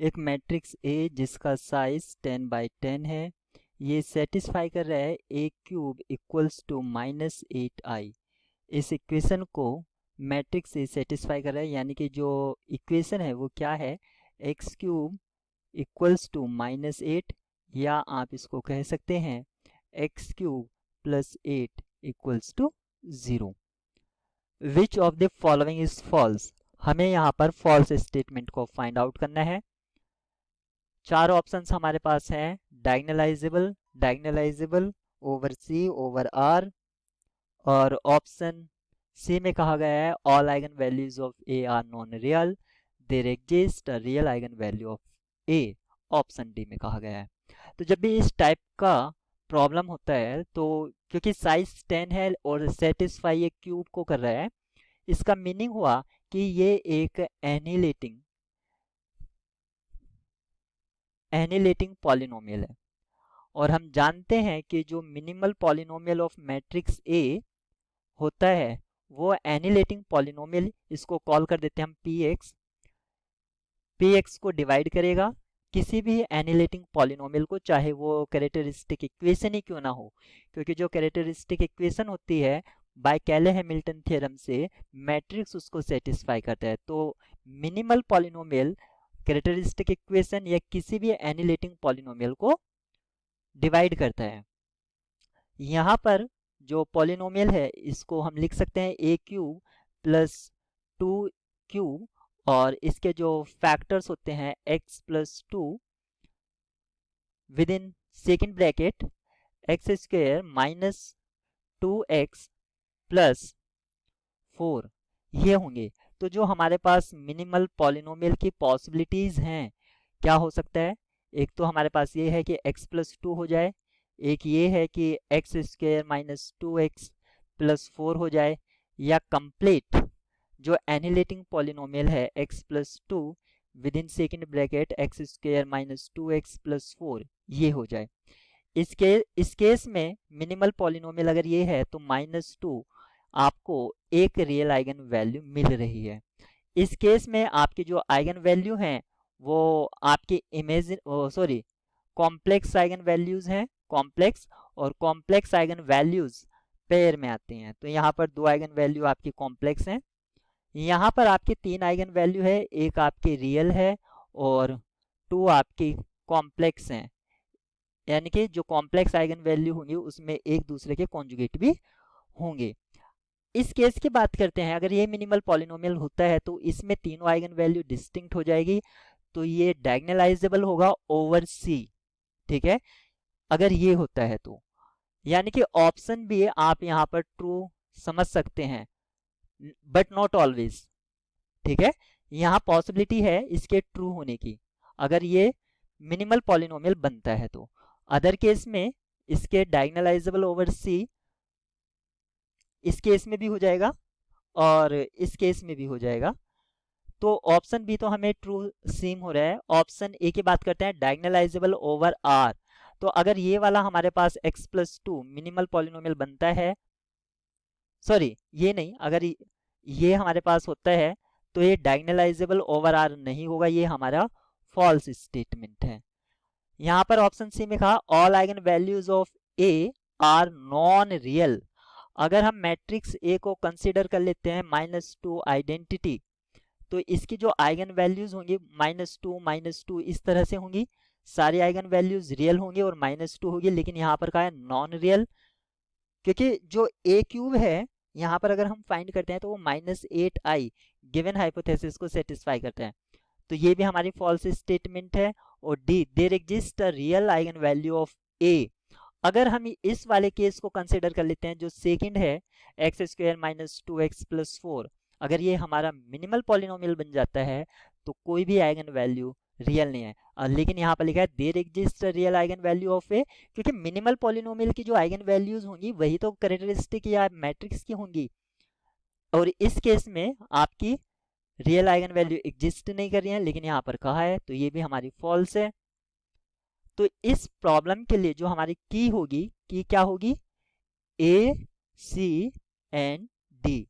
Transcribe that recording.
एक matrix A जिसका size 10 by 10 है, ये सेटिस्फाई कर रहा है ए क्यूब इक्वल्स टू -8i। इस इक्वेशन को मैट्रिक्स ए सेटिस्फाई कर रहा है, यानी कि जो इक्वेशन है वो क्या है, एक्स क्यूब इक्वल्स टू -8, या आप इसको कह सकते हैं x cube plus 8 equals to 0। Which of the following is false. हमें यहाँ पर फॉल्स स्टेटमेंट को फाइंड आउट करना है। चार ऑप्शंस हमारे पास हैं, diagonalizable, diagonalizable, over C over R, और ऑप्शन सी में कहा गया है all eigenvalues of A are non real, there exist a real eigen value of A. Option D में कहा गया है। तो जब भी इस टाइप का प्रॉब्लम होता है, तो क्योंकि साइज 10 है और सेटिस्फाई ये क्यूब को कर रहा है, इसका मीनिंग हुआ कि ये एक एनिलेटिंग पॉलिनोमियल है। और हम जानते हैं कि जो minimal polynomial of matrix A होता है वो एनिलेटिंग पॉलिनोमियल, इसको कॉल कर देते हैं हम px। px को डिवाइड करेगा किसी भी एनिलेटिंग पॉलिनोमियल को, चाहे वो कैरेक्टरिस्टिक इक्वेशन ही क्यों ना हो, क्योंकि जो कैरेक्टरिस्टिक इक्वेशन होती है बाय कैले-हैमिल्टन थ्योरम से मैट्रिक्स उसको सेटिस्फाई करता है। तो मिनिमल पॉलिनोमियल कैरेक्टरिस्टिक इक्वेशन या किसी भी एनिलेटिंग पॉलिनोमियल को डिवाइड करता है। यहाँ पर जो पॉलिनोमियल है इसको हम लिख सकते हैं ए क्यूब प्लस 2 क्यूब, और इसके जो फैक्टर्स होते हैं x plus 2 with in second bracket x square minus 2x plus 4, ये होंगे। तो जो हमारे पास मिनिमल पॉलिनोमियल की पॉसिबिलिटीज हैं, क्या हो सकता है, एक तो हमारे पास ये है कि x प्लस 2 हो जाए, एक ये है कि x square minus 2x plus 4 हो जाए, या कंप्लीट जो एनिलेटिंग पॉलिनोमियल है x plus 2 with in second bracket x square minus 2x plus 4, ये हो जाए। इस केस में मिनिमल पॉलिनोमियल अगर ये है तो -2 आपको एक रियल आइगन वैल्यू मिल रही है। इस केस में आपकी जो आइगन वैल्यू हैं वो आपकी कॉम्प्लेक्स आइगन वैल्यूज हैं, कॉम्प्लेक्स, और कॉम्प्लेक्स आइगन वैल्यूज पेयर में आते हैं। तो यहाँ पर 2 आइगन वैल्यू आपकी कॉम्प्लेक्स हैं, यहाँ पर आपकी 3 आइगन वैल्यू है, एक आपकी रियल है और 2 आपकी कॉम्प्लेक्स हैं, यानी कि जो कॉम्प्लेक्स आइगन वैल्यू होंगी उसमें एक दूसरे के कॉन्जुगेट भी होंगे। इस केस की बात करते हैं, अगर ये मिनिमल पॉलिनोमियल होता है तो इसमें तीनों आइगन वैल्यू डिस्टिंक्ट हो जाएगी, तो ये डायगोनलाइजेबल होगा ओवर सी, ठीक है, अगर ये होता है तो। यानी कि ऑप्शन भी आप यहाँ पर ट्रू समझ सकते हैं, बट नॉट ऑलवेज, ठीक है। यहाँ पॉसिबिलिटी है इसके ट्रू होने की, अगर ये मिनिमल पॉलिनोमियल बनता है तो। अदर केस में इसके डायगोनलाइजेबल ओवर सी इस केस में भी हो जाएगा और इस केस में भी हो जाएगा। तो ऑप्शन बी तो हमें ट्रू सीम हो रहा है। ऑप्शन ए की बात करते हैं, डायगोनलाइजेबल ओवर आर। तो अगर ये वाला हमारे पास x प्लस 2 मिनिमल पॉलिनोमियल बनता है, सॉरी ये नहीं, अगर ये हमारे पास होता है तो ये डायगोनलाइजेबल ओवर आर नहीं होगा, ये हमारा फॉल्स स्टेटमेंट है। यहाँ पर ऑप्शन सी में कहा all eigenvalues of A are non real. अगर हम मैट्रिक्स ए को कंसीडर कर लेते हैं -2 आइडेंटिटी, तो इसकी जो आइगन वैल्यूज होंगी -2 इस तरह से होंगी, सारी आइगन वैल्यूज रियल होंगी और -2 होगी, लेकिन यहाँ पर कहा है नॉन रियल, क्योंकि जो ए क्यूब है यहाँ पर अगर हम फाइंड करते हैं तो वो -8i गिवन हाइपोथेसिस को सेटिस्फाई करता है, तो ये भी हमारी फॉल्स स्टेटमेंट है। और D, there exist a real eigen value of A. अगर हम इस वाले केस को कंसिडर कर लेते हैं, जो सेकंड है x square minus 2x plus 4, अगर ये हमारा मिनिमल पॉलिनोमियल बन जाता है तो कोई भी आइगन वैल्यू रियल नहीं है। लेकिन यहाँ पर लिखा है there exist real eigen value of A, क्योंकि मिनिमल पॉलिनोमियल की जो आइगन वैल्यूज होंगी वही तो कैरेक्टरिस्टिक या मैट्रिक्स की होंगी, और इस केस में आपकी रियल आइगन वैल्यू एग्जिस्ट नहीं कर रही है, लेकिन यहाँ पर कहा है, तो ये भी हमारी फॉल्स है। तो इस प्रॉब्लम के लिए जो हमारी की होगी, की क्या होगी, ए सी एंड डी।